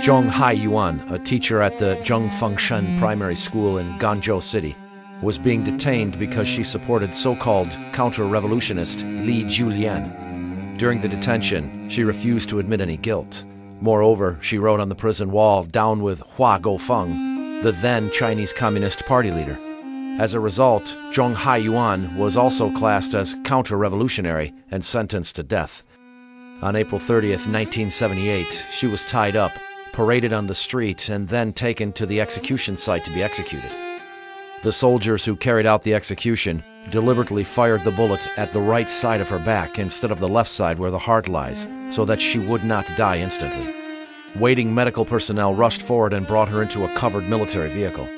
Zhong Haiyuan, a teacher at the Zhongfengshen Primary School in Guangzhou City, was being detained because she supported so-called counter-revolutionist Li Julian. During the detention, she refused to admit any guilt. Moreover, she wrote on the prison wall, "Down with Hua Guofeng," the then Chinese Communist Party leader. As a result, Zhong Haiyuan was also classed as counter-revolutionary and sentenced to death. On April 30th, 1978, she was tied up, paraded on the street, and then taken to the execution site to be executed. The soldiers who carried out the execution deliberately fired the bullet at the right side of her back instead of the left side where the heart lies, so that she would not die instantly. Waiting medical personnel rushed forward and brought her into a covered military vehicle.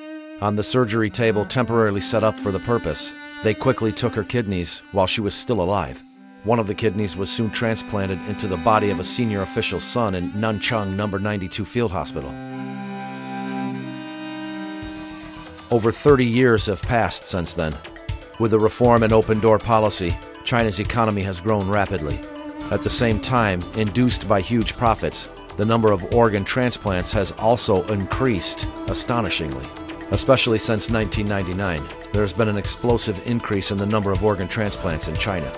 On the surgery table temporarily set up for the purpose, they quickly took her kidneys while she was still alive. One of the kidneys was soon transplanted into the body of a senior official's son in Nanchang No. 92 Field Hospital. Over 30 years have passed since then. With the reform and open-door policy, China's economy has grown rapidly. At the same time, induced by huge profits, the number of organ transplants has also increased astonishingly. Especially since 1999, there has been an explosive increase in the number of organ transplants in China.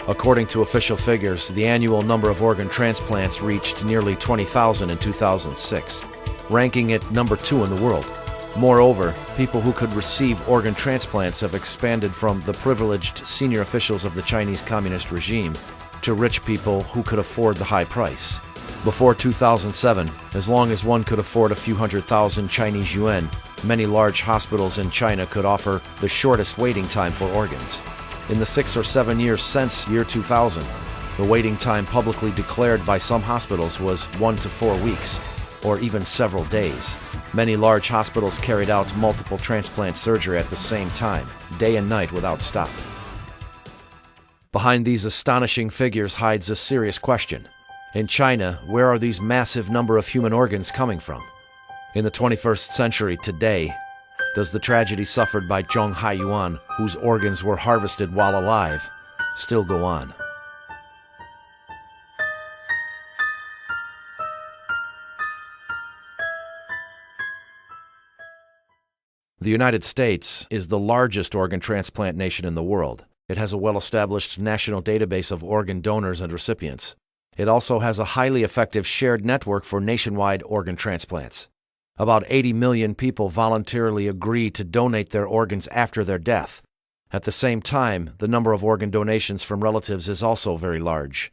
According to official figures, the annual number of organ transplants reached nearly 20,000 in 2006, ranking it number 2 in the world. Moreover, people who could receive organ transplants have expanded from the privileged senior officials of the Chinese Communist regime to rich people who could afford the high price. Before 2007, as long as one could afford a few 100,000 Chinese yuan, many large hospitals in China could offer the shortest waiting time for organs. In the 6 or 7 years since year 2000, the waiting time publicly declared by some hospitals was 1 to 4 weeks, or even several days. Many large hospitals carried out multiple transplant surgery at the same time, day and night without stop. Behind these astonishing figures hides a serious question. In China, where are these massive number of human organs coming from? In the 21st century today, does the tragedy suffered by Zhong Haiyuan, whose organs were harvested while alive, still go on? The United States is the largest organ transplant nation in the world. It has a well-established national database of organ donors and recipients. It also has a highly effective shared network for nationwide organ transplants. About 80 million people voluntarily agree to donate their organs after their death. At the same time, the number of organ donations from relatives is also very large.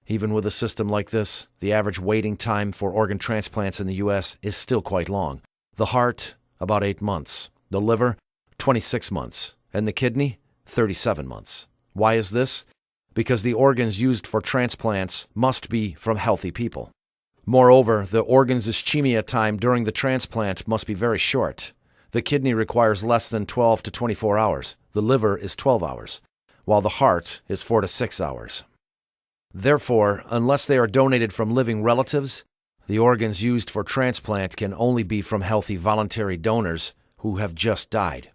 Even with a system like this, the average waiting time for organ transplants in the U.S. is still quite long. The heart, about 8 months. The liver, 26 months. And the kidney, 37 months. Why is this? Because the organs used for transplants must be from healthy people. Moreover, the organ's ischemia time during the transplant must be very short. The kidney requires less than 12 to 24 hours. The liver is 12 hours, while the heart is 4 to 6 hours. Therefore, unless they are donated from living relatives, the organs used for transplant can only be from healthy voluntary donors who have just died.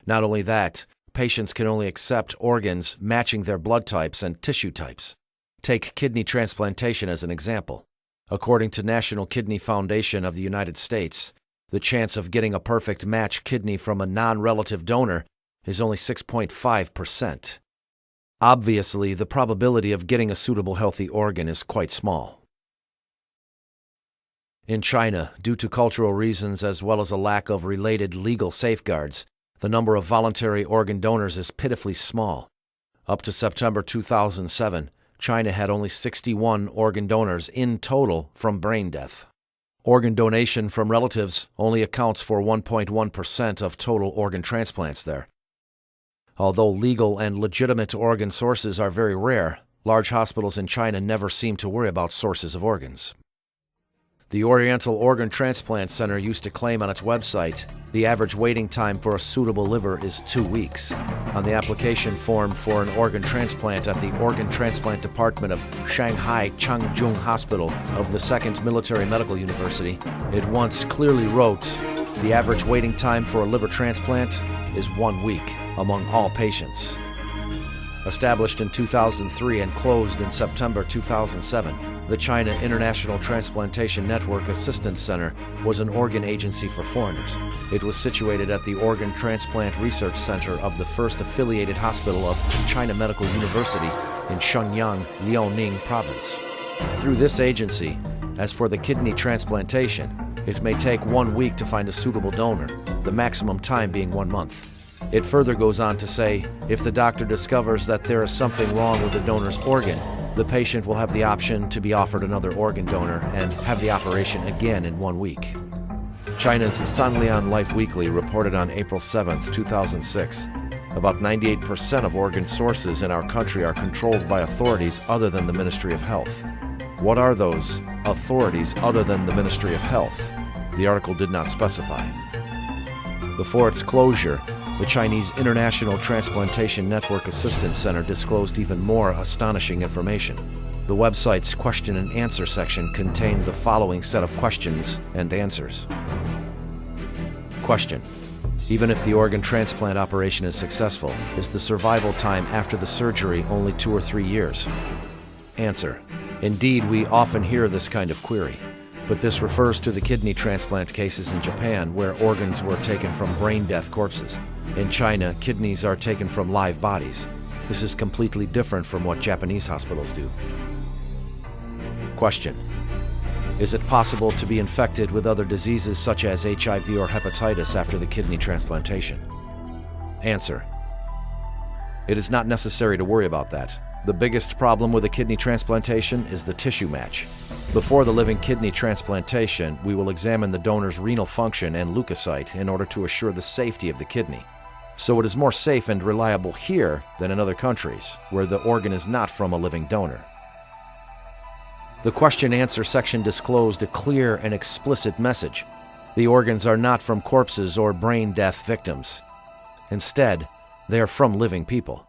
Not only that, patients can only accept organs matching their blood types and tissue types. Take kidney transplantation as an example. According to National Kidney Foundation of the United States, the chance of getting a perfect match kidney from a non-relative donor is only 6.5%. Obviously, the probability of getting a suitable healthy organ is quite small. In China, due to cultural reasons as well as a lack of related legal safeguards, the number of voluntary organ donors is pitifully small. Up to September 2007, China had only 61 organ donors in total from brain death. Organ donation from relatives only accounts for 1.1% of total organ transplants there. Although legal and legitimate organ sources are very rare, large hospitals in China never seem to worry about sources of organs. The Oriental Organ Transplant Center used to claim on its website the average waiting time for a suitable liver is 2 weeks. On the application form for an organ transplant at the Organ Transplant Department of Shanghai Changjung Hospital of the 2nd Military Medical University, it once clearly wrote, the average waiting time for a liver transplant is 1 week among all patients. Established in 2003 and closed in September 2007, The China International Transplantation Network Assistance Center was an organ agency for foreigners. It was situated at the Organ Transplant Research Center of the first affiliated hospital of China Medical University in Shenyang, Liaoning Province. Through this agency, as for the kidney transplantation, it may take 1 week to find a suitable donor, the maximum time being 1 month. It further goes on to say, if the doctor discovers that there is something wrong with the donor's organ, the patient will have the option to be offered another organ donor and have the operation again in 1 week. China's Sanlian Life Weekly reported on April 7, 2006, about 98% of organ sources in our country are controlled by authorities other than the Ministry of Health. What are those authorities other than the Ministry of Health? The article did not specify. Before its closure, the Chinese International Transplantation Network Assistance Center disclosed even more astonishing information. The website's question and answer section contained the following set of questions and answers. Question: even if the organ transplant operation is successful, is the survival time after the surgery only 2 or 3 years? Answer: indeed, we often hear this kind of query, but this refers to the kidney transplant cases in Japan where organs were taken from brain-death corpses. In China, kidneys are taken from live bodies. This is completely different from what Japanese hospitals do. Question: is it possible to be infected with other diseases such as HIV or hepatitis after the kidney transplantation? Answer: it is not necessary to worry about that. The biggest problem with a kidney transplantation is the tissue match. Before the living kidney transplantation, we will examine the donor's renal function and leukocyte in order to assure the safety of the kidney. So it is more safe and reliable here than in other countries, where the organ is not from a living donor. The question-answer section disclosed a clear and explicit message. The organs are not from corpses or brain death victims. Instead, they are from living people.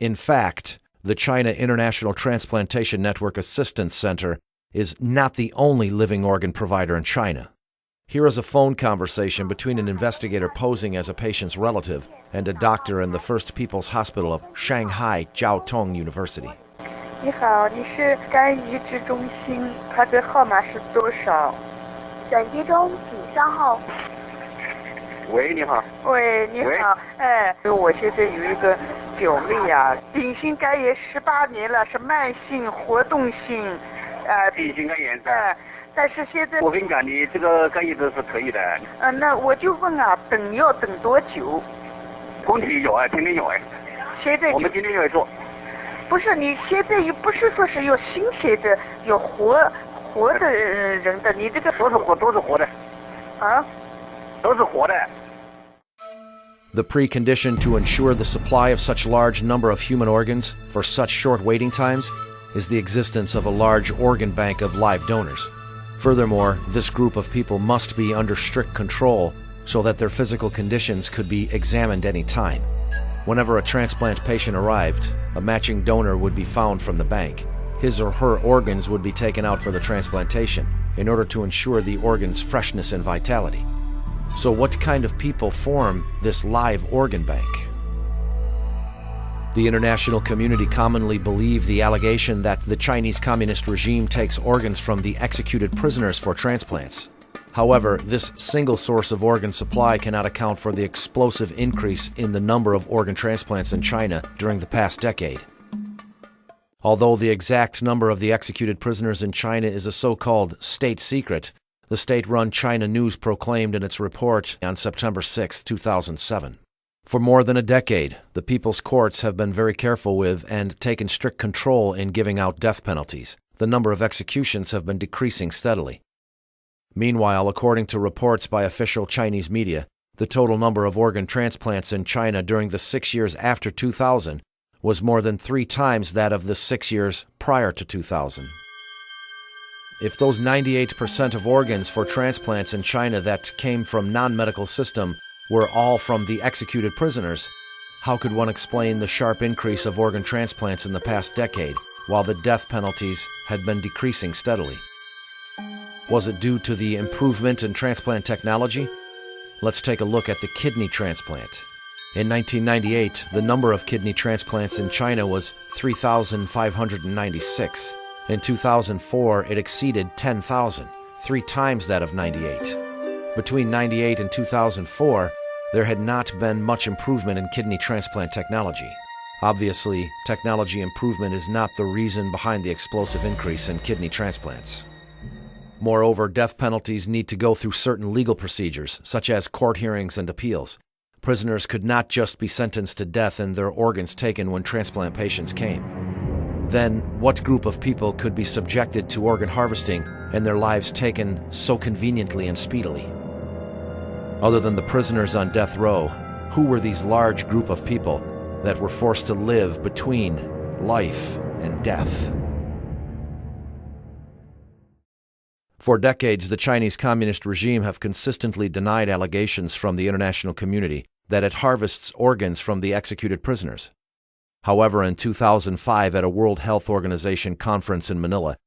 In fact, the China International Transplantation Network Assistance Center is not the only living organ provider in China. Here is a phone conversation between an investigator posing as a patient's relative and a doctor in the First People's Hospital of Shanghai Jiao Tong University. 你好，你是肝移植中心，它的号码是多少？转接中，请稍后。喂，你好。喂，你好。我现在有一个表妹啊，丙型肝炎18年了，是慢性活动性，丙型肝炎。但是现在我跟你讲，你这个肝移植是可以的。那我就问啊，要等多久？工体有啊，今天有哎。现在我们今天就来做。不是，你现在又不是说是有新鲜的，有活的人的，你这个都是活的。啊？都是活的。The precondition to ensure the supply of such large number of human organs for such short waiting times is the existence of a large organ bank of live donors. Furthermore, this group of people must be under strict control so that their physical conditions could be examined any time. Whenever a transplant patient arrived, a matching donor would be found from the bank. His or her organs would be taken out for the transplantation in order to ensure the organ's freshness and vitality. So what kind of people form this live organ bank? The international community commonly believe the allegation that the Chinese communist regime takes organs from the executed prisoners for transplants. However, this single source of organ supply cannot account for the explosive increase in the number of organ transplants in China during the past decade. Although the exact number of the executed prisoners in China is a so-called state secret, the state-run China News proclaimed in its report on September 6, 2007. For more than a decade, the people's courts have been very careful with and taken strict control in giving out death penalties. The number of executions have been decreasing steadily. Meanwhile, according to reports by official Chinese media, the total number of organ transplants in China during the 6 years after 2000 was more than 3 times that of the 6 years prior to 2000. If those 98% of organs for transplants in China that came from non-medical system were all from the executed prisoners, how could one explain the sharp increase of organ transplants in the past decade, while the death penalties had been decreasing steadily? Was it due to the improvement in transplant technology? Let's take a look at the kidney transplant. In 1998, the number of kidney transplants in China was 3,596. In 2004, it exceeded 10,000, 3 times that of 98. Between 98 and 2004, there had not been much improvement in kidney transplant technology. Obviously, technology improvement is not the reason behind the explosive increase in kidney transplants. Moreover, death penalties need to go through certain legal procedures, such as court hearings and appeals. Prisoners could not just be sentenced to death and their organs taken when transplant patients came. Then, what group of people could be subjected to organ harvesting and their lives taken so conveniently and speedily? Other than the prisoners on death row, who were these large group of people that were forced to live between life and death? For decades, the Chinese Communist regime have consistently denied allegations from the international community that it harvests organs from the executed prisoners. However, in 2005 at a World Health Organization conference in Manila,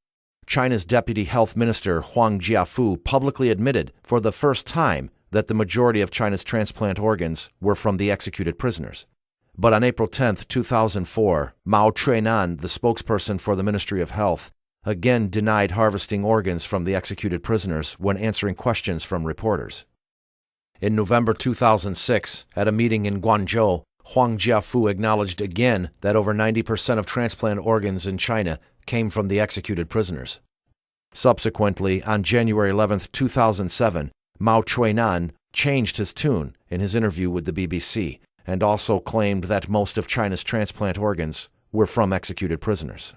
China's Deputy Health Minister Huang Jiafu publicly admitted for the first time that the majority of China's transplant organs were from the executed prisoners. But on April 10, 2004, Mao Chuinan, the spokesperson for the Ministry of Health, again denied harvesting organs from the executed prisoners when answering questions from reporters. In November 2006, at a meeting in Guangzhou, Huang Jiafu acknowledged again that over 90% of transplant organs in China came from the executed prisoners. Subsequently, on January 11, 2007, Mao Chuinan changed his tune in his interview with the BBC and also claimed that most of China's transplant organs were from executed prisoners.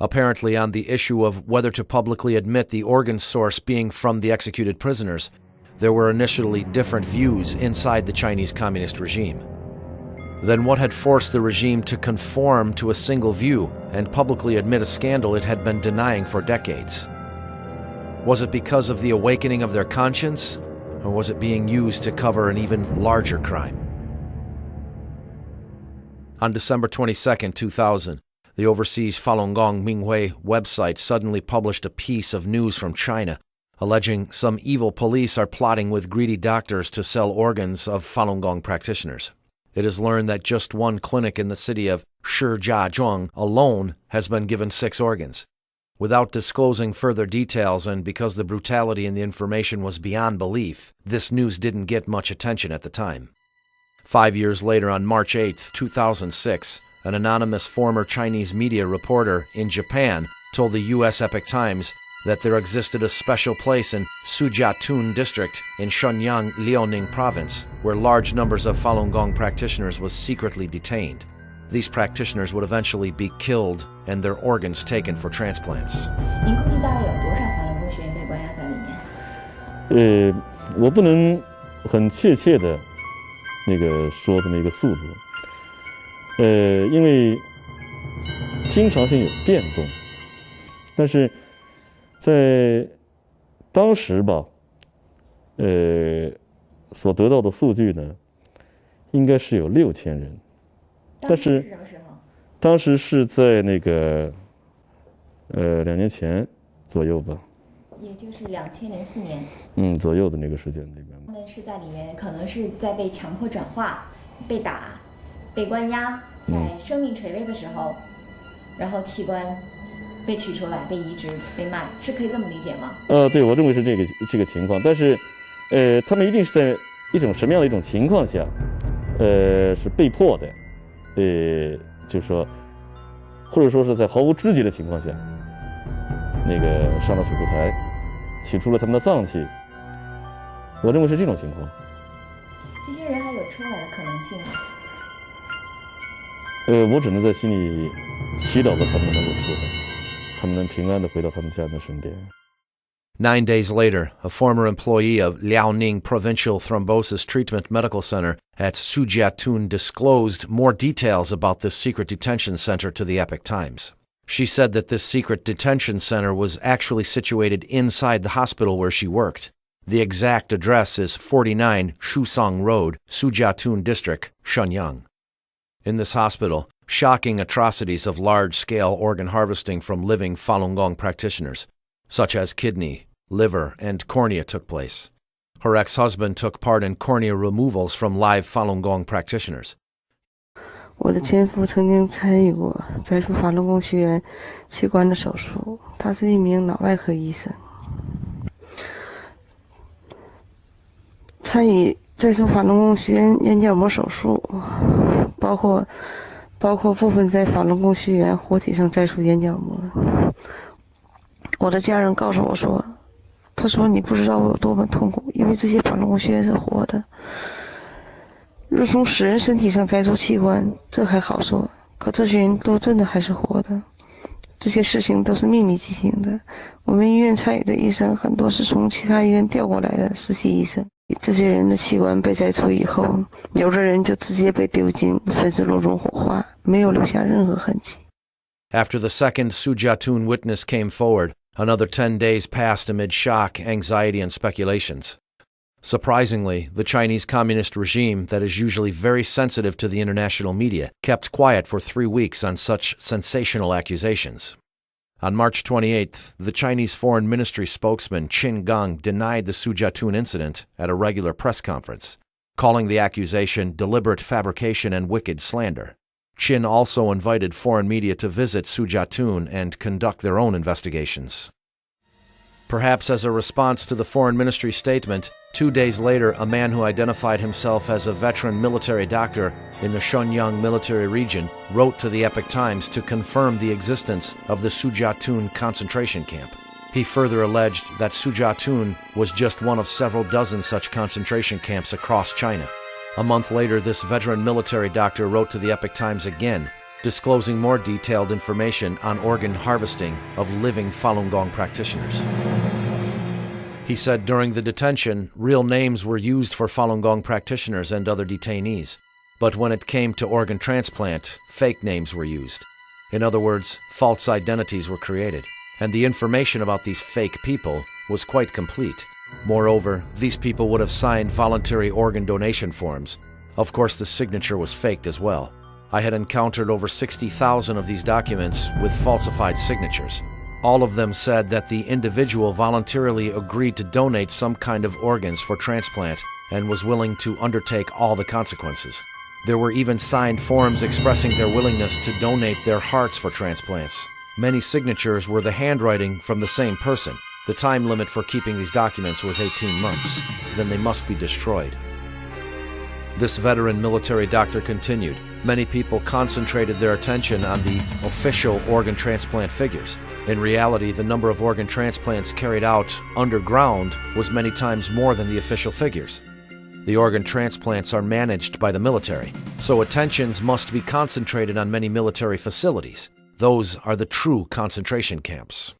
Apparently, on the issue of whether to publicly admit the organ source being from the executed prisoners, there were initially different views inside the Chinese Communist regime. Then what had forced the regime to conform to a single view and publicly admit a scandal it had been denying for decades? Was it because of the awakening of their conscience, or was it being used to cover an even larger crime? On December 22, 2000, the overseas Falun Gong Minghui website suddenly published a piece of news from China, alleging some evil police are plotting with greedy doctors to sell organs of Falun Gong practitioners. It is learned that just one clinic in the city of Shijiazhuang alone has been given 6 organs. Without disclosing further details and because the brutality in the information was beyond belief, this news didn't get much attention at the time. 5 years later, on March 8, 2006, an anonymous former Chinese media reporter in Japan told the U.S. Epoch Times that there existed a special place in Sujiatun district in Shenyang, Liaoning province, where large numbers of Falun Gong practitioners was secretly detained. These practitioners would eventually be killed and their organs taken for transplants. 您估计大概有多少法轮功学员被关押在里面？我不能很确切的说这么一个数字，因为经常性有变动，但是在当时吧，所得到的数据呢，应该是有6000人。但是什么时候？当时是在2年前左右吧，也就是2004年。左右的那个时间他们是在里面，可能是在被强迫转化、被打、被关押，在生命垂危的时候，然后器官被取出来、被移植、被卖，是可以这么理解吗？对，我认为是这个情况，但是，他们一定是在一种什么样的一种情况下，是被迫的。就是说，或者说是在毫无知觉的情况下，上了手术台，取出了他们的脏器。我认为是这种情况。这些人还有出来的可能性吗？我只能在心里祈祷着他们能够出来，他们能平安地回到他们家人的身边。9 days later, a former employee of Liaoning Provincial Thrombosis Treatment Medical Center at Sujiatun disclosed more details about this secret detention center to the Epoch Times. She said that this secret detention center was actually situated inside the hospital where she worked. The exact address is 49 Shusong Road, Sujiatun District, Shenyang. In this hospital, shocking atrocities of large-scale organ harvesting from living Falun Gong practitioners, such as kidney, liver, and cornea took place. Her ex-husband took part in cornea removals from live Falun Gong practitioners. 我的前夫曾经参与过摘除法轮功学员器官的手术，他是一名脑外科医生。参与摘除法轮功学员眼角膜手术，包括部分在法轮功学员活体上摘除眼角膜。我的家人告诉我说，他说你不知道我有多么痛苦，因为这些法轮功学员是活的。若从死人身体上摘除器官，这还好说，可这些人都真的还是活的。这些事情都是秘密进行的。我们医院参与的医生很多是从其他医院调过来的实习医生。这些人的器官被摘除以后，有的人就直接被丢进焚尸炉中火化，没有留下任何痕迹。 After the second Sujatun witness came forward, another 10 days passed amid shock, anxiety, and speculations. Surprisingly, the Chinese Communist regime, that is usually very sensitive to the international media, kept quiet for 3 weeks on such sensational accusations. On March 28th, the Chinese Foreign Ministry spokesman Qin Gang denied the Sujatun incident at a regular press conference, calling the accusation deliberate fabrication and wicked slander. Qin also invited foreign media to visit Sujatun and conduct their own investigations. Perhaps as a response to the Foreign Ministry statement, 2 days later, a man who identified himself as a veteran military doctor in the Shenyang military region wrote to the Epoch Times to confirm the existence of the Sujatun concentration camp. He further alleged that Sujatun was just one of several dozen such concentration camps across China. A month later, this veteran military doctor wrote to the Epoch Times again, disclosing more detailed information on organ harvesting of living Falun Gong practitioners. He said during the detention, real names were used for Falun Gong practitioners and other detainees, but when it came to organ transplant, fake names were used. In other words, false identities were created, and the information about these fake people was quite complete. Moreover, these people would have signed voluntary organ donation forms. Of course, the signature was faked as well. I had encountered over 60,000 of these documents with falsified signatures. All of them said that the individual voluntarily agreed to donate some kind of organs for transplant and was willing to undertake all the consequences. There were even signed forms expressing their willingness to donate their hearts for transplants. Many signatures were the handwriting from the same person. The time limit for keeping these documents was 18 months. Then they must be destroyed. This veteran military doctor continued. Many people concentrated their attention on the official organ transplant figures. In reality, the number of organ transplants carried out underground was many times more than the official figures. The organ transplants are managed by the military, so attentions must be concentrated on many military facilities. Those are the true concentration camps.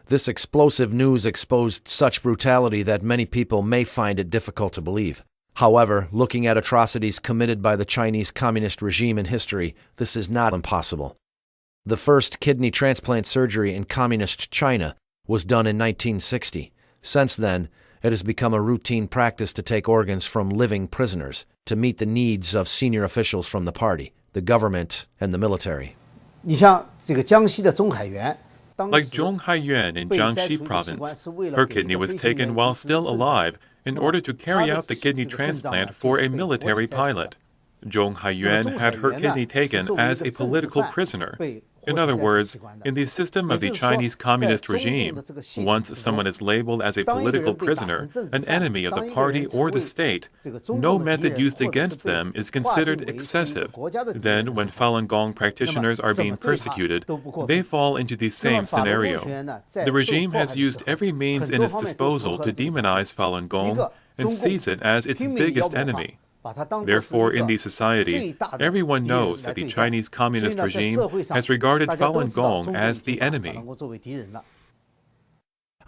This explosive news exposed such brutality that many people may find it difficult to believe. However, looking at atrocities committed by the Chinese Communist regime in history, this is not impossible. The first kidney transplant surgery in Communist China was done in 1960. Since then, it has become a routine practice to take organs from living prisoners to meet the needs of senior officials from the party, the government, and the military. Like Zhong Haiyuan in Jiangxi province, her kidney was taken while still alive in order to carry out the kidney transplant for a military pilot. Zhong Haiyuan had her kidney taken as a political prisoner. In other words, in the system of the Chinese Communist regime, once someone is labeled as a political prisoner, an enemy of the party or the state, no method used against them is considered excessive. Then, when Falun Gong practitioners are being persecuted, they fall into the same scenario. The regime has used every means in its disposal to demonize Falun Gong and sees it as its biggest enemy. Therefore, in the society, everyone knows that the Chinese Communist regime has regarded Falun Gong as the enemy.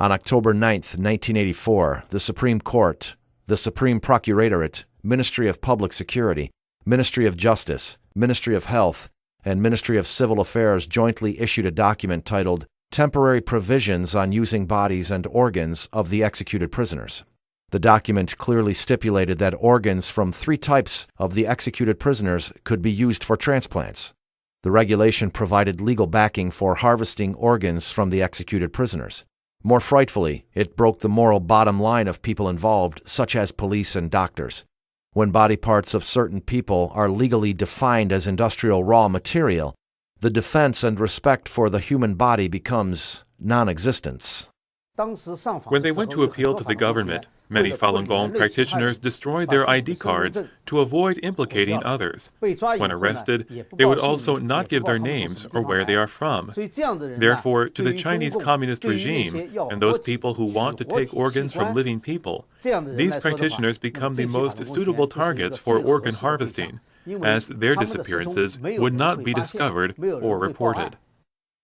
On October 9, 1984, the Supreme Court, the Supreme Procuratorate, Ministry of Public Security, Ministry of Justice, Ministry of Health, and Ministry of Civil Affairs jointly issued a document titled Temporary Provisions on Using Bodies and Organs of the Executed Prisoners. The document clearly stipulated that organs from 3 types of the executed prisoners could be used for transplants. The regulation provided legal backing for harvesting organs from the executed prisoners. More frightfully, it broke the moral bottom line of people involved, such as police and doctors. When body parts of certain people are legally defined as industrial raw material, the defense and respect for the human body becomes non-existence. When they went to appeal to the government, many Falun Gong practitioners destroyed their ID cards to avoid implicating others. When arrested, they would also not give their names or where they are from. Therefore, to the Chinese communist regime and those people who want to take organs from living people, these practitioners become the most suitable targets for organ harvesting, as their disappearances would not be discovered or reported.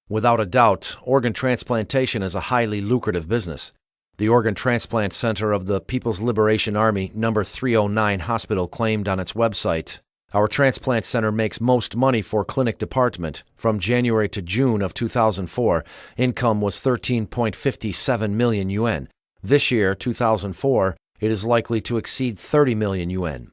Without a doubt, organ transplantation is a highly lucrative business. The Organ Transplant Center of the People's Liberation Army No. 309 Hospital claimed on its website, "Our transplant center makes most money for clinic department. From January to June of 2004, income was 13.57 million yuan. This year, 2004, it is likely to exceed 30 million yuan."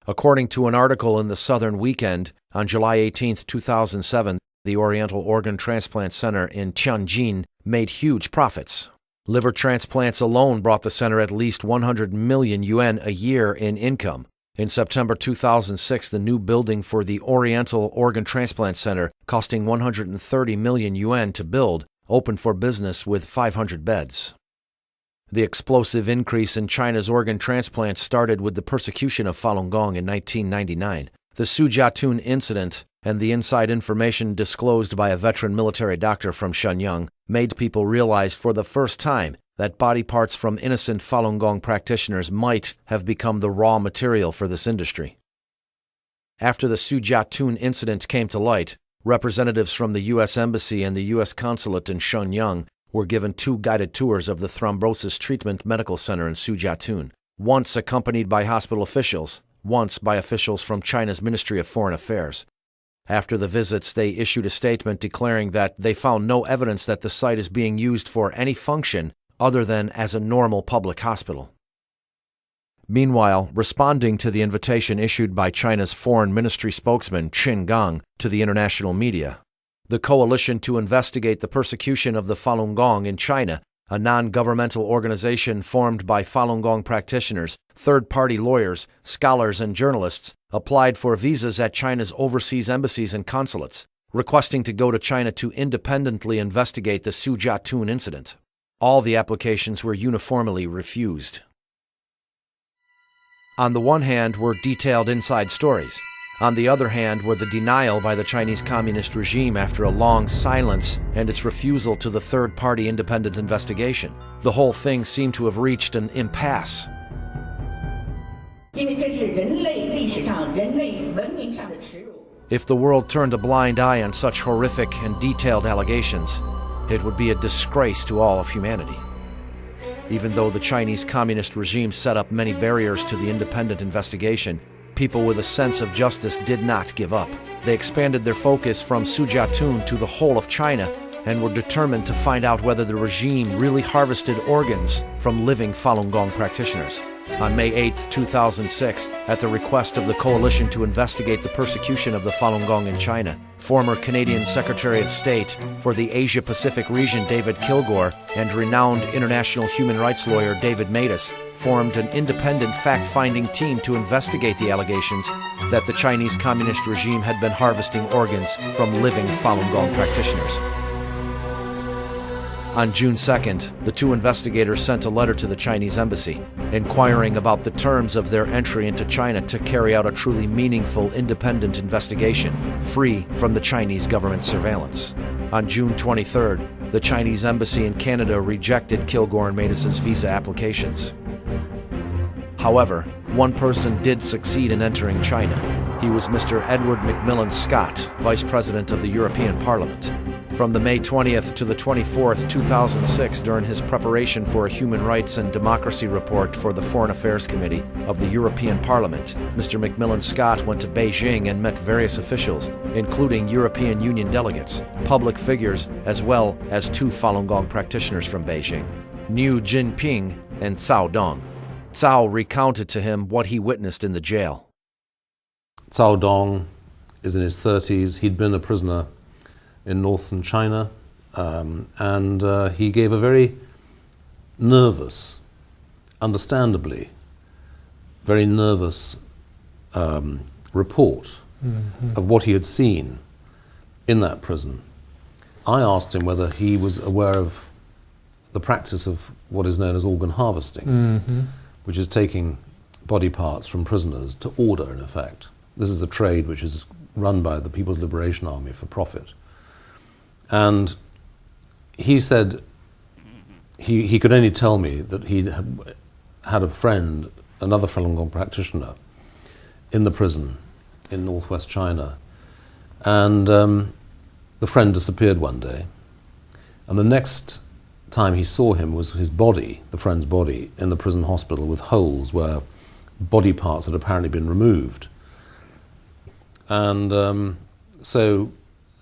According to an article in the Southern Weekend, on July 18, 2007, the Oriental Organ Transplant Center in Tianjin made huge profits. Liver transplants alone brought the center at least 100 million yuan a year in income. In September 2006, the new building for the Oriental Organ Transplant Center, costing 130 million yuan to build, opened for business with 500 beds. The explosive increase in China's organ transplants started with the persecution of Falun Gong in 1999. The Sujiatun incident and the inside information disclosed by a veteran military doctor from Shenyang made people realize for the first time that body parts from innocent Falun Gong practitioners might have become the raw material for this industry. After the Sujiatun incident came to light, representatives from the U.S. Embassy and the U.S. Consulate in Shenyang were given 2 guided tours of the Thrombosis Treatment Medical Center in Sujiatun, once accompanied by hospital officials, once by officials from China's Ministry of Foreign Affairs. After the visits, they issued a statement declaring that they found no evidence that the site is being used for any function other than as a normal public hospital. Meanwhile, responding to the invitation issued by China's Foreign Ministry spokesman Qin Gang to the international media, the Coalition to Investigate the Persecution of the Falun Gong in China, a non-governmental organization formed by Falun Gong practitioners, third-party lawyers, scholars, and journalists, applied for visas at China's overseas embassies and consulates, requesting to go to China to independently investigate the Sujiatun incident. All the applications were uniformly refused. On the one hand were detailed inside stories. On the other hand were the denial by the Chinese Communist regime after a long silence and its refusal to the third-party independent investigation. The whole thing seemed to have reached an impasse. If the world turned a blind eye on such horrific and detailed allegations, it would be a disgrace to all of humanity. Even though the Chinese Communist regime set up many barriers to the independent investigation, people with a sense of justice did not give up. They expanded their focus from Sujiatun to the whole of China and were determined to find out whether the regime really harvested organs from living Falun Gong practitioners. On May 8, 2006, at the request of the Coalition to Investigate the Persecution of the Falun Gong in China, former Canadian Secretary of State for the Asia-Pacific region David Kilgour and renowned international human rights lawyer David Matas formed an independent fact-finding team to investigate the allegations that the Chinese Communist regime had been harvesting organs from living Falun Gong practitioners. On June 2nd, the 2 investigators sent a letter to the Chinese embassy, inquiring about the terms of their entry into China to carry out a truly meaningful independent investigation, free from the Chinese government surveillance. On June 23rd, the Chinese embassy in Canada rejected Kilgour and Matas' visa applications. However, one person did succeed in entering China. He was Mr. Edward Macmillan Scott, Vice President of the European Parliament. From the May 20th to the 24th, 2006, during his preparation for a Human Rights and Democracy report for the Foreign Affairs Committee of the European Parliament, Mr. Macmillan Scott went to Beijing and met various officials, including European Union delegates, public figures, as well as 2 Falun Gong practitioners from Beijing, Niu Jinping and Cao Dong. Cao recounted to him what he witnessed in the jail. Cao Dong is in his 30s. He'd been a prisoner in northern China, and he gave a very nervous, understandably, very nervous report of what he had seen in that prison, I asked him whether he was aware of the practice of what is known as organ harvesting, which is taking body parts from prisoners to order, in effect. This is a trade which is run by the People's Liberation Army for profit. And he said he could only tell me that he had a friend, another Falun Gong practitioner, in the prison in northwest China. And the friend disappeared one day. And the next time he saw him was his body, the friend's body, in the prison hospital with holes where body parts had apparently been removed. And so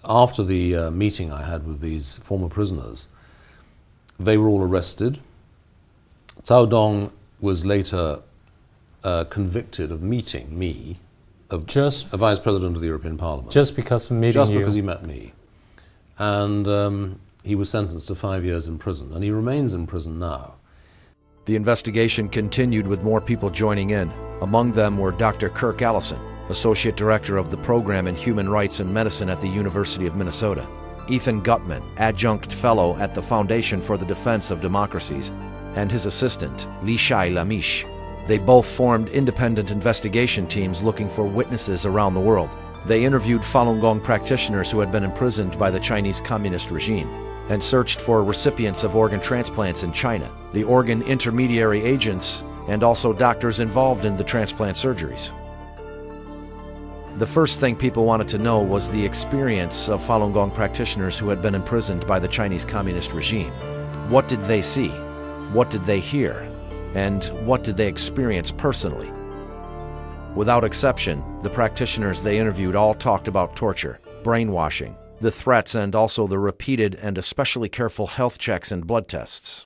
after the meeting I had with these former prisoners, they were all arrested. Cao Dong was later convicted of meeting me, a vice president of the European Parliament. Just because of meeting Just you? because he met me. And he was sentenced to 5 years in prison, and he remains in prison now. The investigation continued with more people joining in. Among them were Dr. Kirk Allison, Associate Director of the Program in Human Rights and Medicine at the University of Minnesota; Ethan Gutman, Adjunct Fellow at the Foundation for the Defense of Democracies; and his assistant, Li Shai Lamish. They both formed independent investigation teams looking for witnesses around the world. They interviewed Falun Gong practitioners who had been imprisoned by the Chinese Communist regime and searched for recipients of organ transplants in China, the organ intermediary agents, and also doctors involved in the transplant surgeries. The first thing people wanted to know was the experience of Falun Gong practitioners who had been imprisoned by the Chinese Communist regime. What did they see? What did they hear? And what did they experience personally? Without exception, the practitioners they interviewed all talked about torture, brainwashing, the threats, and also the repeated and especially careful health checks and blood tests.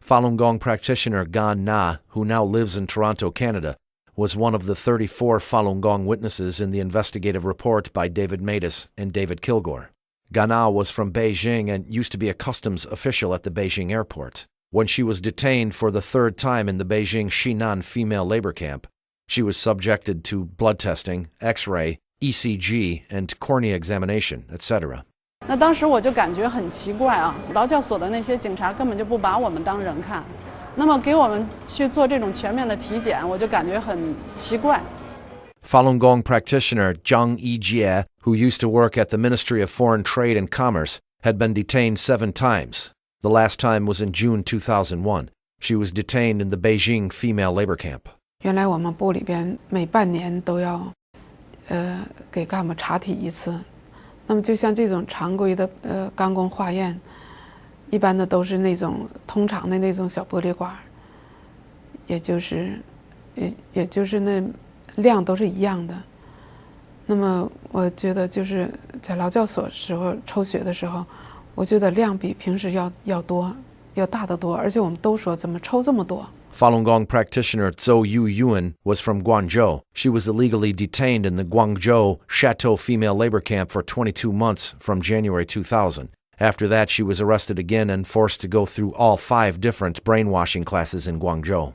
Falun Gong practitioner Gan Na, who now lives in Toronto, Canada, was one of the 34 Falun Gong witnesses in the investigative report by David Matus and David Kilgore. Gan Na was from Beijing and used to be a customs official at the Beijing airport. When she was detained for the third time in the Beijing Xinan female labor camp, she was subjected to blood testing, X-ray, ECG, and cornea examination, etc. 那当时我就感觉很奇怪啊，劳教所的那些警察根本就不把我们当人看，那么给我们去做这种全面的体检，我就感觉很奇怪。Falun Gong practitioner Zhang Yijie, who used to work at the Ministry of Foreign Trade and Commerce, had been detained 7 times. The last time was in June 2001. She was detained in the Beijing female labor camp. 原来我们部里边每半年都要给干部查体一次，那么就像这种常规的肛宫化验，一般的都是那种通常的那种小玻璃管，也就是那量都是一样的。那么我觉得就是在劳教所时候抽血的时候，我觉得量比平时要多，要大得多，而且我们都说怎么抽这么多。Falun Gong practitioner Zhou Yuan was from Guangzhou. She was illegally detained in the Guangzhou Chateau female labor camp for 22 months from January 2000. After that, she was arrested again and forced to go through all 5 different brainwashing classes in Guangzhou.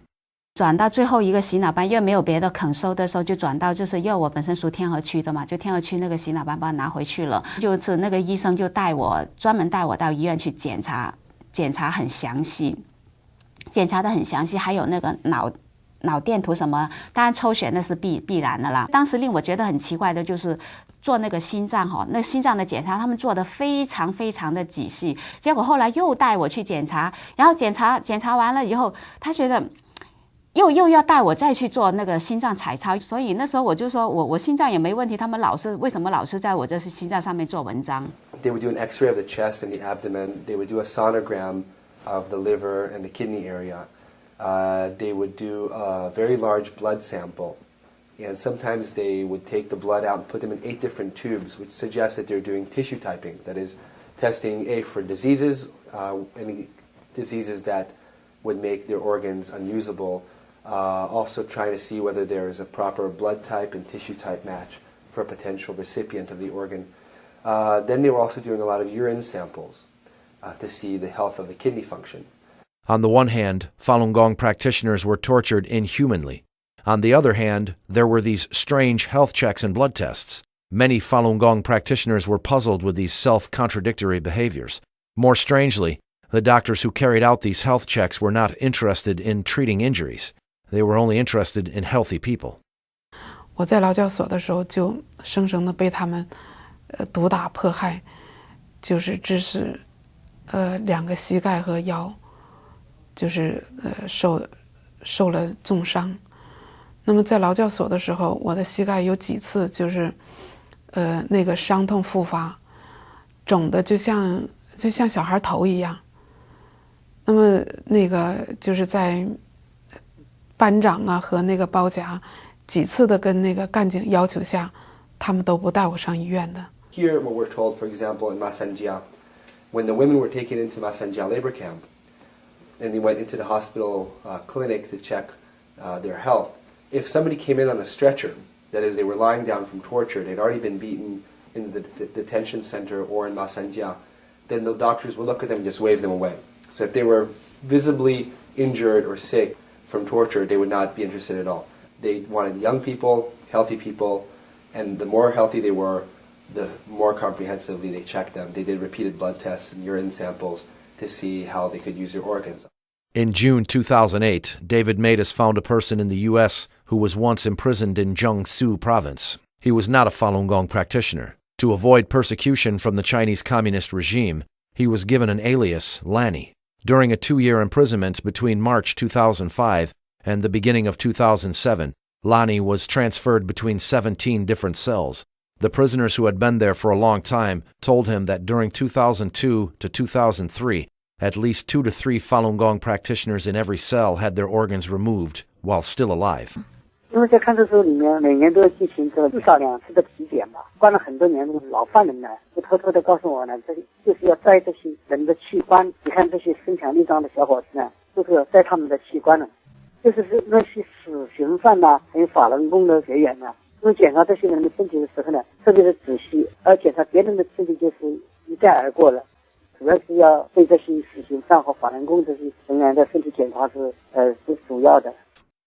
转到最后一个洗脑班，因为没有别的肯收的时候，就转到就是因为我本身属天河区的嘛，就天河区那个洗脑班把我拿回去了。就是那个医生就专门带我到医院去检查很详细。检查得很详细，还有那个脑电图什么，当然抽血那是必然的啦。当时令我觉得很奇怪的就是做那个心脏那心脏的检查，他们做得非常非常的仔细。结果后来又带我去检查，然后检查完了以后，他觉得又要带我再去做那个心脏彩超，所以那时候我就说我心脏也没问题，他们为什么老是在我这心脏上面做文章？ They would do an X-ray of the chest and the abdomen. They would do a sonogram of the liver and the kidney area. They would do a very large blood sample, and sometimes they would take the blood out and put them in 8 different tubes, which suggests that they're doing tissue typing, that is, testing for diseases, any diseases that would make their organs unusable, also trying to see whether there is a proper blood type and tissue type match for a potential recipient of the organ. Then they were also doing a lot of urine samples to see the health of the kidney function. On the one hand, Falun Gong practitioners were tortured inhumanly. On the other hand, there were these strange health checks and blood tests. Many Falun Gong practitioners were puzzled with these self-contradictory behaviors. More strangely, the doctors who carried out these health checks were not interested in treating injuries. They were only interested in healthy people. 我在劳教所的时候就生生的被他们毒打迫害，就是致使2个膝盖和腰就是受了重伤。那么在劳教所的时候，我的膝盖有几次就是那个伤痛复发，肿的就像小孩头一样。那么那个就是在班长啊和那个包夹几次的跟那个干警要求下，他们都不带我上医院的。Here, what we're told, for example, in Masanjia, when the women were taken into Masanjia labor camp, and they went into the hospital clinic to check their health, if somebody came in on a stretcher, that is, they were lying down from torture, they'd already been beaten in the detention center or in Masanjia, then the doctors would look at them and just wave them away. So if they were visibly injured or sick from torture, they would not be interested at all. They wanted young people, healthy people, and the more healthy they were, the more comprehensively they checked them. They did repeated blood tests and urine samples to see how they could use their organs. In June 2008, David Matus found a person in the U.S. who was once imprisoned in Jiangsu province. He was not a Falun Gong practitioner. To avoid persecution from the Chinese Communist regime, he was given an alias, Lanny. During a 2-year imprisonment between March 2005 and the beginning of 2007, Lanny was transferred between 17 different cells. The prisoners who had been there for a long time told him that during 2002 to 2003, at least 2 to 3 Falun Gong practitioners in every cell had their organs removed while still alive. 因为在看守所里面，每年都要进行至少2次的体检嘛。关了很多年的老犯人呢，就偷偷的告诉我呢，这就是要摘这些人的器官。你看这些身强力壮的小伙子呢，就是要摘他们的器官了。就是那些死刑犯呐，还有法轮功的学员呐，因为检查这些人的身体的时候呢，特别的仔细，而检查别人的身体就是一概而过了。主要是要对这些死刑犯和法轮功这些人员的身体检查是主要的。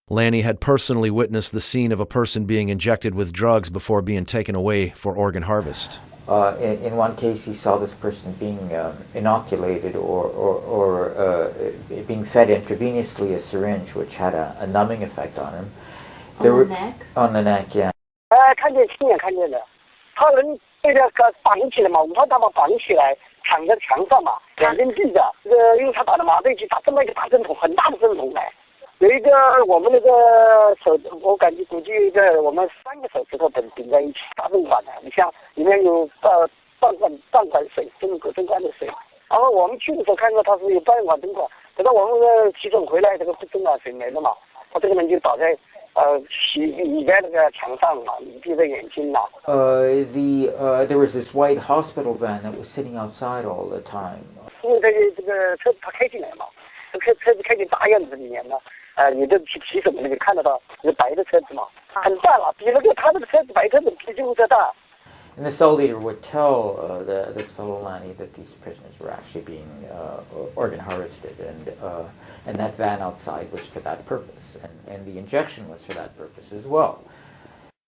Lanny had personally witnessed the scene of a person being injected with drugs before being taken away for organ harvest. In one case, he saw this person being inoculated or being fed intravenously a syringe, which had a numbing effect on him. On the neck? On the neck, yeah. 看见亲眼看见的，他人被那个绑起来嘛，5号大把绑起来，躺在墙上嘛，2根锯子，用他打的麻醉剂打这么一个大针筒，很大的针筒来。有一个我们那个手，我感觉估计我们3个手指头顶在一起，大针管的，你像里面有半管水，针管的水。然后我们去的时候看到他是有半管针管，等到我们急诊回来，这个针管水没了嘛，他这个人就倒在倚在那个墙上嘛，闭着眼睛嘛。There was this white hospital van that was sitting outside all the time. 因为这个车子他开进来嘛，车子开进大院子里面了。你的骑手那个看得到，是白的车子嘛，很大了，比那个他这个车子白车子比救护车大。And the cell leader would tell this fellow Lanny that these prisoners were actually being organ harvested, and that van outside was for that purpose, and the injection was for that purpose as well.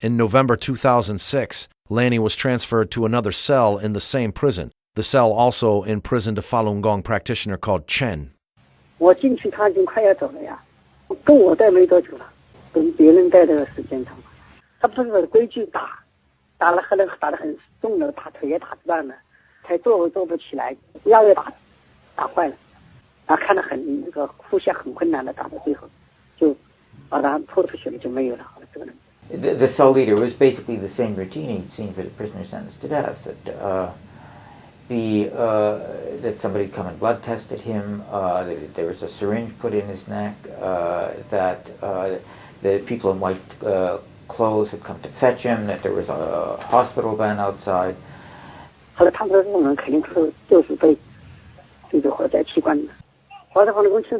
In November 2006, Lanny was transferred to another cell in the same prison. The cell also imprisoned a Falun Gong practitioner called Chen. 我进去，他已经快要走了呀。跟我待没多久了，跟别人待的时间长，他不是规矩打了打得很重了，他腿也打断了，才坐不起来，腰也打坏了，然后看得很那个呼吸很困难的，打到最后就把他拖出去了，就没有了。好了，这个人。The cell leader was basically the same routine he'd seen for the prisoner sentenced to death. That somebody come and blood tested him, there was a syringe put in his neck, that the people in white clothes had come to fetch him, that there was a hospital van outside. 后来他们这种人肯定就是被这个活摘器官的。华德法轮功其实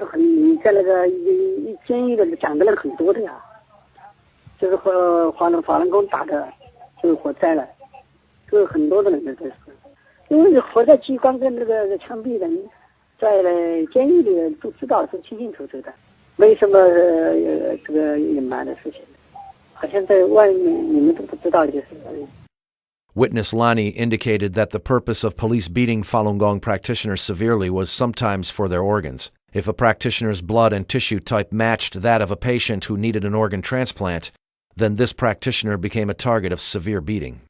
在那个监狱里讲的人很多的呀，就是法轮功打的，就是活摘了，就是很多的人都是。因为活摘器官跟那个枪毙人，在监狱里都知道是清清楚楚的。没什么这个隐瞒的事情，好像在外面你们都不知道就是而已。 Witness Lani indicated that the purpose of police beating Falun Gong practitioners severely was sometimes for their organs. If a practitioner's blood and tissue type matched that of a patient who needed an organ transplant, then this practitioner became a target of severe beating.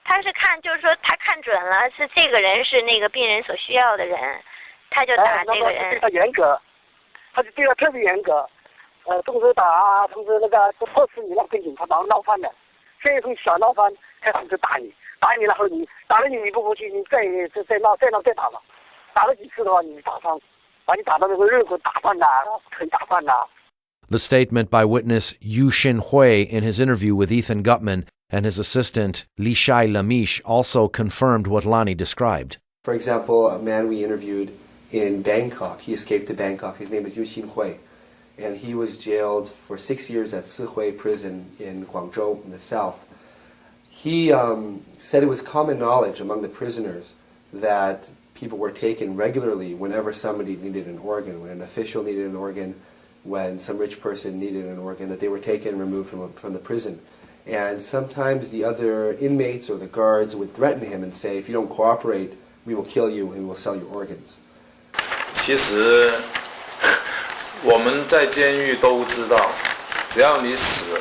他是看，就是说他看准了是这个人是那个病人所需要的人，他就打这个人。对他严格，他就对他特别严格，动手打啊，同时那个迫使你要跟警察闹翻的，所以从小闹翻开始就打你，打你然后你打了你不服气，你再闹再打了，打了几次的话你打伤，把你打到那个肋骨打断呐，腿打断呐。 The statement by witness Yu Xinhui in his interview with Ethan Gutman and his assistant Li Shai Lamish also confirmed what Lani described. For example, a man we interviewed in Bangkok, he escaped to Bangkok, his name is Yu Xinhui, and he was jailed for 6 years at Sihui prison in Guangzhou in the south. He said it was common knowledge among the prisoners that people were taken regularly whenever somebody needed an organ, when an official needed an organ, when some rich person needed an organ, that they were taken and removed from the prison. And sometimes the other inmates or the guards would threaten him and say, if you don't cooperate, we will kill you and we will sell your organs. 其实我们在监狱都知道，只要你死，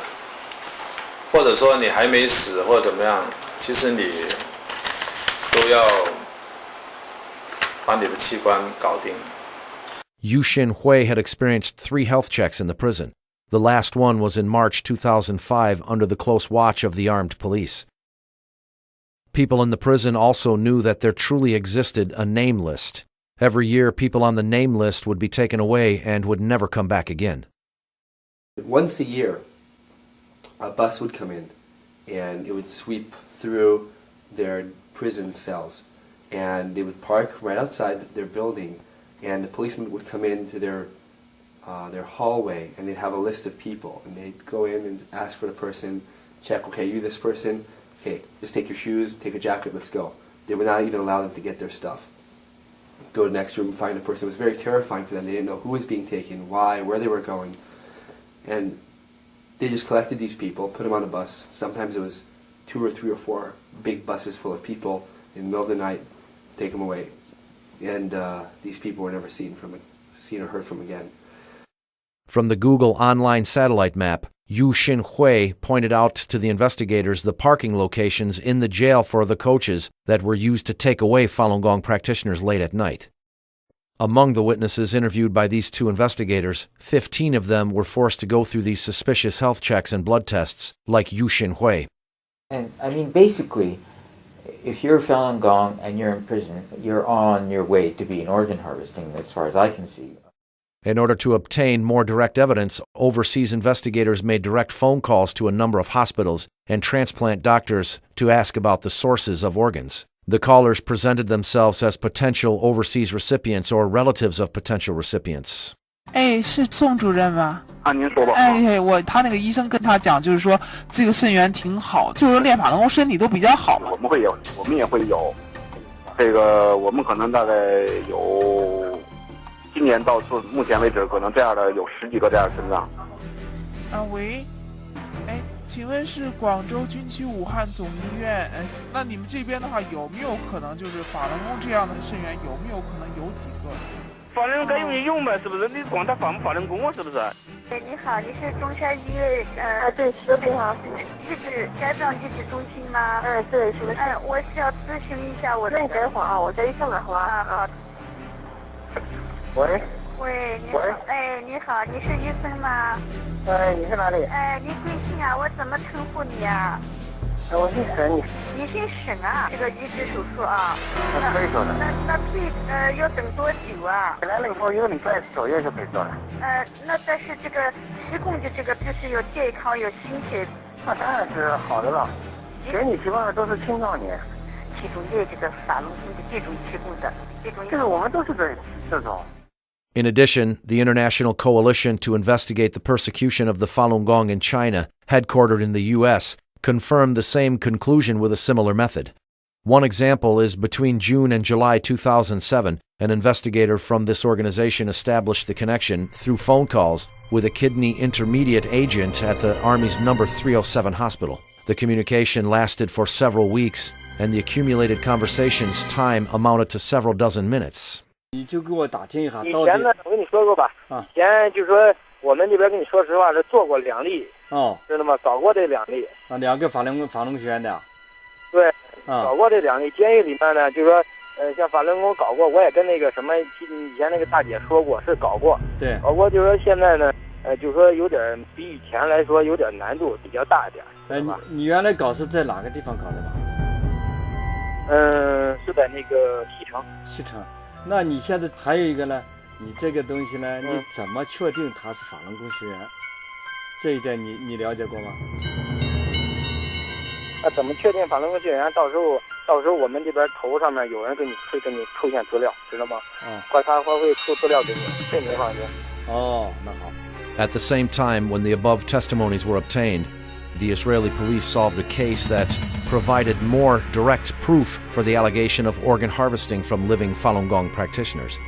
或者说你还没死或者怎么样，其实你都要把你的器官搞定。 Yu Xinhui had experienced 3 health checks in the prison. The last one was in March 2005 under the close watch of the armed police. People in the prison also knew that there truly existed a name list. Every year, people on the name list would be taken away and would never come back again. Once a year, a bus would come in and it would sweep through their prison cells, and they would park right outside their building, and the policeman would come into their hallway, and they'd have a list of people, and they'd go in and ask for the person, check, okay, you this person, okay, just take your shoes, take a jacket, let's go. They would not even allow them to get their stuff. Go to the next room and find a person. It was very terrifying for them. They didn't know who was being taken, why, where they were going. And they just collected these people, put them on a bus. Sometimes it was 2 or 3 or 4 big buses full of people in the middle of the night, take them away. And these people were never seen or heard from again. From the Google online satellite map, Yu Xinhui pointed out to the investigators the parking locations in the jail for the coaches that were used to take away Falun Gong practitioners late at night. Among the witnesses interviewed by these 2 investigators, 15 of them were forced to go through these suspicious health checks and blood tests, like Yu Xinhui. And I mean, basically, if you're Falun Gong and you're in prison, you're on your way to being organ harvesting, as far as I can see. In order to obtain more direct evidence, overseas investigators made direct phone calls to a number of hospitals and transplant doctors to ask about the sources of organs. The callers presented themselves as potential overseas recipients or relatives of potential recipients. 哎，是宋主任吗？啊，您说吧。哎，他那个医生跟他讲，就是说这个肾源挺好，就是练法轮功身体都比较好。我们也会有，这个我们可能大概有，今年到目前为止，可能这样的有10几个这样的肾脏。喂，哎，请问是广州军区武汉总医院？哎，那你们这边的话，有没有可能就是法轮功这样的肾源，有没有可能有几个？ 法轮该用就用呗，是不是？你管他法轮功啊，是不是？哎，你好，你是中山医院对，是的，好，家长医治中心吗？对，是的。我是要咨询一下我的。那等会儿啊，我再一上来好吧？啊。喂。喂，你好。哎，你好，你是医生吗？你是哪里？你贵姓啊？我怎么称呼你啊？我姓沈，你姓沈啊？这个移植手术啊？可以做的。那要等多久啊？来了以后1个礼拜左右就可以做了。那但是这个提供的这个就是有健康有身体，那当然是好的了。给你提供的都是青少年，提供的这个法轮功的这种提供的这种，就是我们都是这种。 In addition, the International Coalition to Investigate the Persecution of the Falun Gong in China, headquartered in the U.S., confirmed the same conclusion with a similar method. One example is between June and July 2007, an investigator from this organization established the connection, through phone calls, with a kidney intermediate agent at the Army's number 307 hospital. The communication lasted for several weeks, and the accumulated conversation's time amounted to several dozen minutes. 你就给我打听一下，以前呢，我跟你说过吧，以前就说我们这边跟你说实话是做过2例，知道吗？搞过这2例。2个法轮功学员的。对，搞过这2例。监狱里面呢，就说像法轮功搞过，我也跟那个什么以前那个大姐说过，是搞过。对。搞过就说现在呢，就说有点比以前来说有点难度比较大一点。你原来搞是在哪个地方搞的吧？是在那个西城。西城。那你现在还有一个呢？你这个东西呢，你怎么确定他是法轮功学员？这一点你了解过吗？怎么确定法轮功学员？到时候我们这边头上面有人会给你出现资料，知道吗？他会出资料给你，这你放心。那好。At the same time, when the above testimonies were obtained, the Israeli police solved a case that provided more direct proof for the allegation of organ harvesting from living Falun Gong practitioners.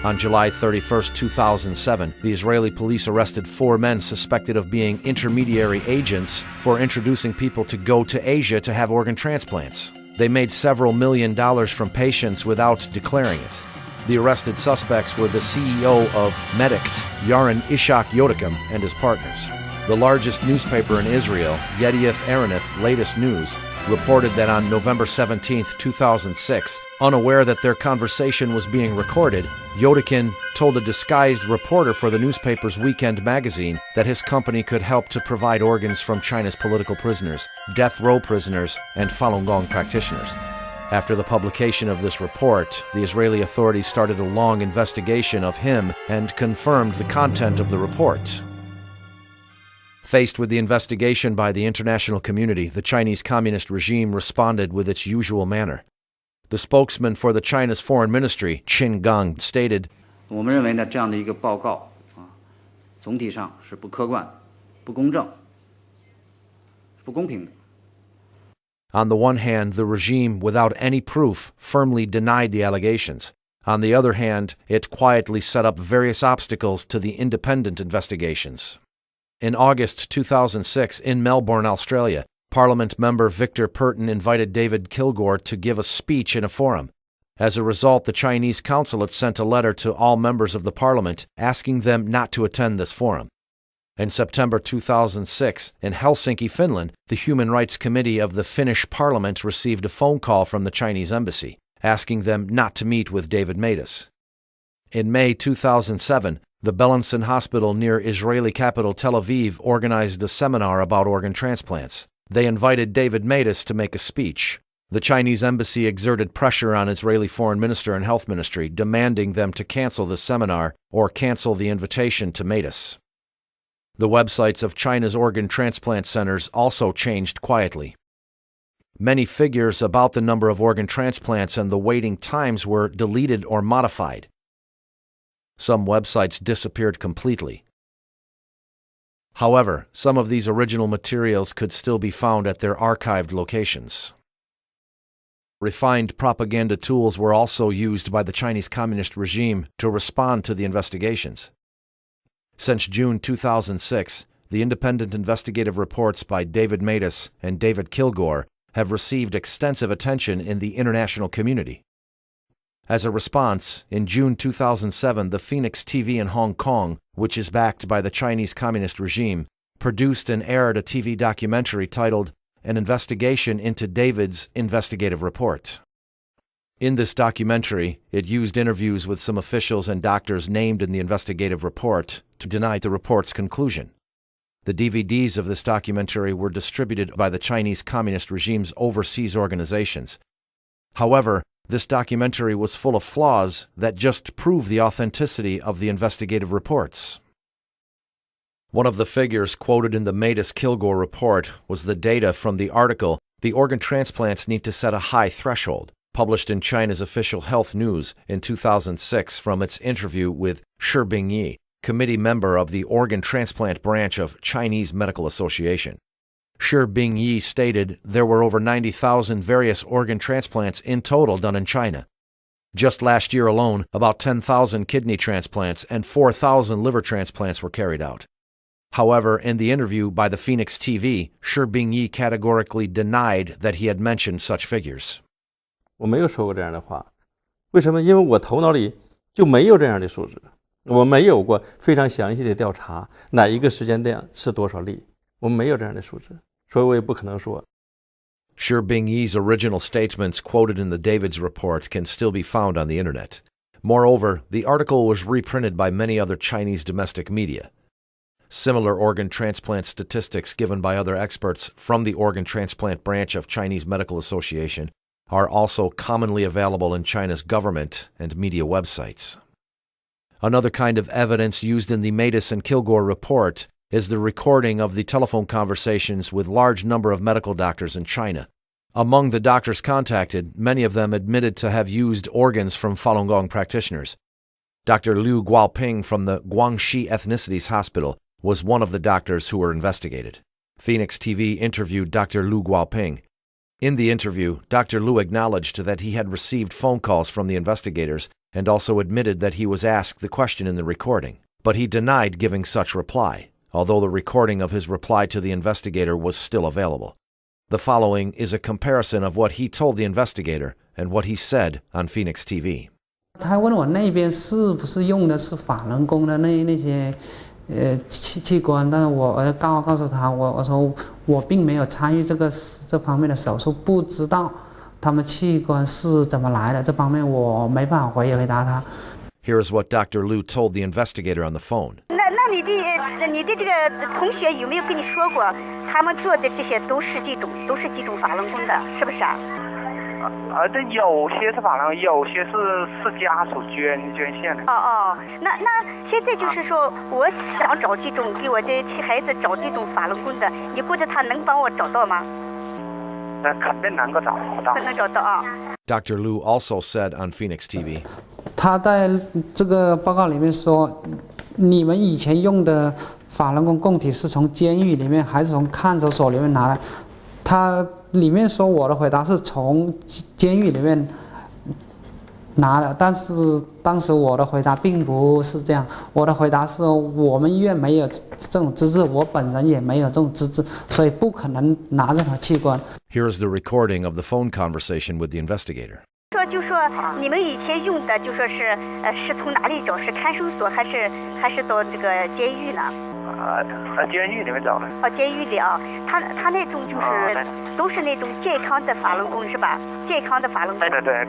On July 31, 2007, the Israeli police arrested 4 men suspected of being intermediary agents for introducing people to go to Asia to have organ transplants. They made several $1 million from patients without declaring it. The arrested suspects were the CEO of Medict, Yaron Ishak Yodakim, and his partners. The largest newspaper in Israel, Yedioth Ahronoth Latest News, reported that on November 17, 2006, unaware that their conversation was being recorded, Yodakin told a disguised reporter for the newspaper's weekend magazine that his company could help to provide organs from China's political prisoners, death row prisoners, and Falun Gong practitioners. After the publication of this report, the Israeli authorities started a long investigation of him and confirmed the content of the report. Faced with the investigation by the international community, the Chinese Communist regime responded with its usual manner. The spokesman for the China's foreign ministry, Qin Gang, stated, 我们认为呢，这样的一个报告总体上是不客观、不公正、不公平的。 On the one hand, the regime, without any proof, firmly denied the allegations. On the other hand, it quietly set up various obstacles to the independent investigations. In August 2006, in Melbourne, Australia, Parliament member Victor Purton invited David Kilgore to give a speech in a forum. As a result, the Chinese consulate sent a letter to all members of the parliament asking them not to attend this forum. In September 2006, in Helsinki, Finland, the Human Rights Committee of the Finnish Parliament received a phone call from the Chinese embassy, asking them not to meet with David Matas. In May 2007, the Belenson Hospital near Israeli capital Tel Aviv organized a seminar about organ transplants. They invited David Matas to make a speech. The Chinese embassy exerted pressure on Israeli Foreign Minister and Health Ministry, demanding them to cancel the seminar or cancel the invitation to Matas. The websites of China's organ transplant centers also changed quietly. Many figures about the number of organ transplants and the waiting times were deleted or modified. Some websites disappeared completely. However, some of these original materials could still be found at their archived locations. Refined propaganda tools were also used by the Chinese Communist regime to respond to the investigations. Since June 2006, the independent investigative reports by David Matas and David Kilgore have received extensive attention in the international community. As a response, in June 2007, the Phoenix TV in Hong Kong, which is backed by the Chinese Communist regime, produced and aired a TV documentary titled An Investigation into David's Investigative Report. In this documentary, it used interviews with some officials and doctors named in the investigative report to deny the report's conclusion. The DVDs of this documentary were distributed by the Chinese Communist regime's overseas organizations. However, this documentary was full of flaws that just prove the authenticity of the investigative reports. One of the figures quoted in the Matas-Kilgore report was the data from the article, "The Organ Transplants Need to Set a High Threshold," published in China's official health news in 2006 from its interview with Shi Bingyi, committee member of the organ transplant branch of Chinese Medical Association. Shi Bingyi stated there were over 90,000 various organ transplants in total done in China. Just last year alone, about 10,000 kidney transplants and 4,000 liver transplants were carried out. However, in the interview by the Phoenix TV, Shi Bingyi categorically denied that he had mentioned such figures. 我没有说过这样的话，为什么？因为我头脑里就没有这样的数字，我没有过非常详细的调查哪一个时间段是多少例，我没有这样的数字，所以我也不可能说。Shi Bingyi's original statements quoted in the David's report can still be found on the internet. Moreover, the article was reprinted by many other Chinese domestic media. Similar organ transplant statistics given by other experts from the organ transplant branch of Chinese Medical Association are also commonly available in China's government and media websites. Another kind of evidence used in the Matus and Kilgore report is the recording of the telephone conversations with large number of medical doctors in China. Among the doctors contacted, many of them admitted to have used organs from Falun Gong practitioners. Dr. Liu Guaoping from the Guangxi Ethnicities Hospital was one of the doctors who were investigated. Phoenix TV interviewed Dr. Liu Guaoping. In the interview, Dr. Liu acknowledged that he had received phone calls from the investigators and also admitted that he was asked the question in the recording, but he denied giving such reply, although the recording of his reply to the investigator was still available. The following is a comparison of what he told the investigator and what he said on Phoenix TV. 他问我那边是不是用的是法轮功的那些器官，但是我告诉他，我说我并没有参与这方面的手术，不知道他们器官是怎么来的，这方面我没办法回答他。Here is what Dr. Liu told the investigator on the phone. 那你的这个同学有没有跟你说过，他们做的这些都是几种法轮功的，是不是啊？这有些是法轮，有些是家属捐献的。那现在就是说，我想找这种给我的孩子找这种法轮功的，你估计他能帮我找到吗？肯定能够找到。能找到啊。Dr. Liu also said on Phoenix TV. 他在这个报告里面说，你们以前用的法轮功供体是从监狱里面还是从看守所里面拿来？他里面说我的回答是从监狱里面拿的，但是当时我的回答并不是这样，我的回答是我们医院没有这种资质，我本人也没有这种资质，所以不可能拿任何器官。Here is the recording of the phone conversation with the investigator. 就说你们以前用的就说是从哪里找？是看守所还是到这个监狱呢？监狱里面找的。监狱里啊，他那种就是都是那种健康的法轮功是吧？健康的法轮功。对，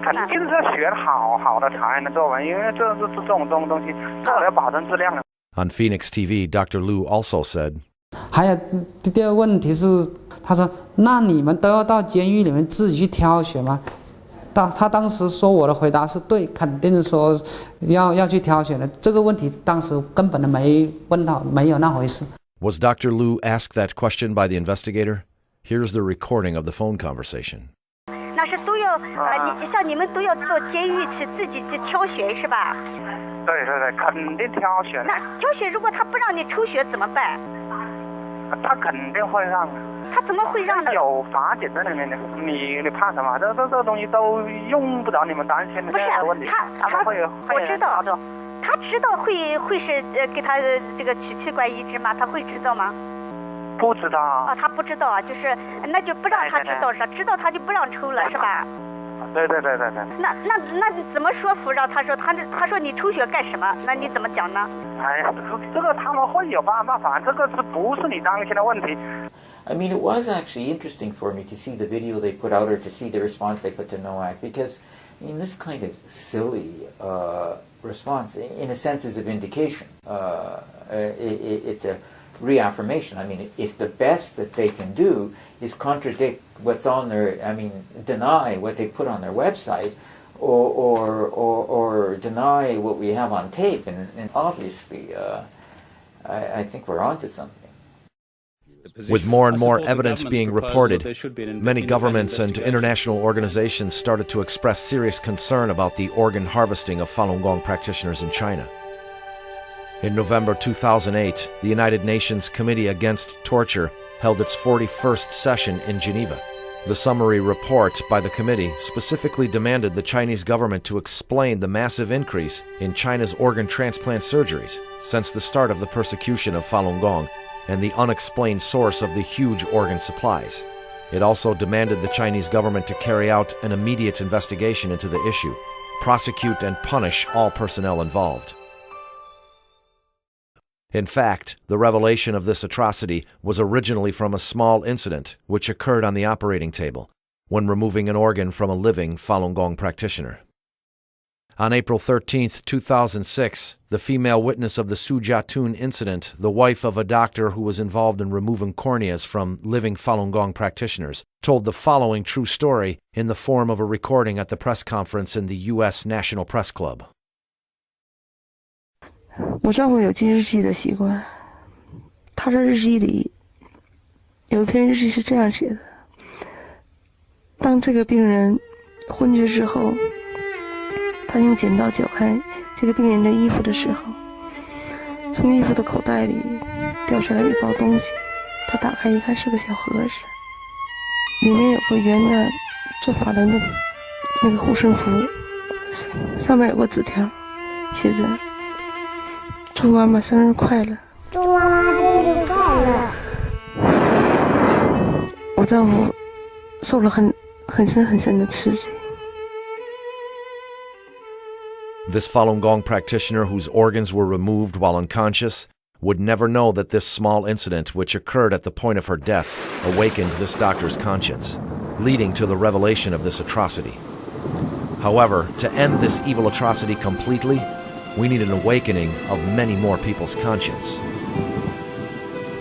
肯定是要学好的才能做完，因为这种东西做了要保证质量的。On Phoenix TV, Dr. Liu also said. 还有第二个问题是，他说：“那你们都要到监狱里面自己去挑选吗？”他当时说我的回答是对，肯定说要去挑选的。这个问题当时根本都没问到，没有那回事。Was Dr. Liu asked that question by the investigator? Here's the recording of the phone conversation. 那是都要像你们都要到监狱去自己去挑选是吧？对，肯定挑选。那挑选如果他不让你抽血怎么办？他肯定会让。他怎么会让呢？有法典在里面的，你怕什么？这东西都用不着你们担心的。不是问题。他会，我知道，他知道会是给他这个取器官移植吗？他会知道吗？不知道啊。他不知道啊，就是那就不让他知道是吧？知道他就不让抽了是吧？对。那怎么说服让他说他说你抽血干什么？那你怎么讲呢？哎呀，这个他们会有办法，这个不是你担心的问题。I mean, it was actually interesting for me to see the video they put out or to see the response they put to NOAC because, I mean, this kind of silly response, in a sense, is a vindication. It's a reaffirmation. I mean, if the best that they can do is contradict what's on their, I mean, deny what they put on their website or deny what we have on tape, and obviously, I think we're onto something. With more and more evidence being reported, many governments and international organizations started to express serious concern about the organ harvesting of Falun Gong practitioners in China. In November 2008, the United Nations Committee Against Torture held its 41st session in Geneva. The summary report by the committee specifically demanded the Chinese government to explain the massive increase in China's organ transplant surgeries since the start of the persecution of Falun Gong and the unexplained source of the huge organ supplies. It also demanded the Chinese government to carry out an immediate investigation into the issue, prosecute and punish all personnel involved. In fact, the revelation of this atrocity was originally from a small incident which occurred on the operating table when removing an organ from a living Falun Gong practitioner. On April 13, 2006, the female witness of the Su Jiatun incident, the wife of a doctor who was involved in removing corneas from living Falun Gong practitioners, told the following true story in the form of a recording at the press conference in the U.S. National Press Club. 我丈夫有记日记的习惯，他的日记里有一篇日记是这样写的：当这个病人昏厥之后，他用剪刀绞开这个病人的衣服的时候，从衣服的口袋里掉出来一包东西，他打开一看是个小盒子，里面有个圆的做法轮的那个护身符，上面有个纸条，写着祝妈妈生日快乐。祝妈妈生日快乐。我丈夫受了很深的刺激。This Falun Gong practitioner whose organs were removed while unconscious would never know that this small incident which occurred at the point of her death awakened this doctor's conscience, leading to the revelation of this atrocity. However, to end this evil atrocity completely, we need an awakening of many more people's conscience.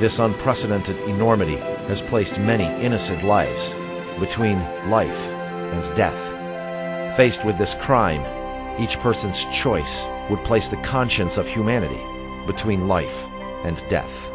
This unprecedented enormity has placed many innocent lives between life and death. Faced with this crime, each person's choice would place the conscience of humanity between life and death.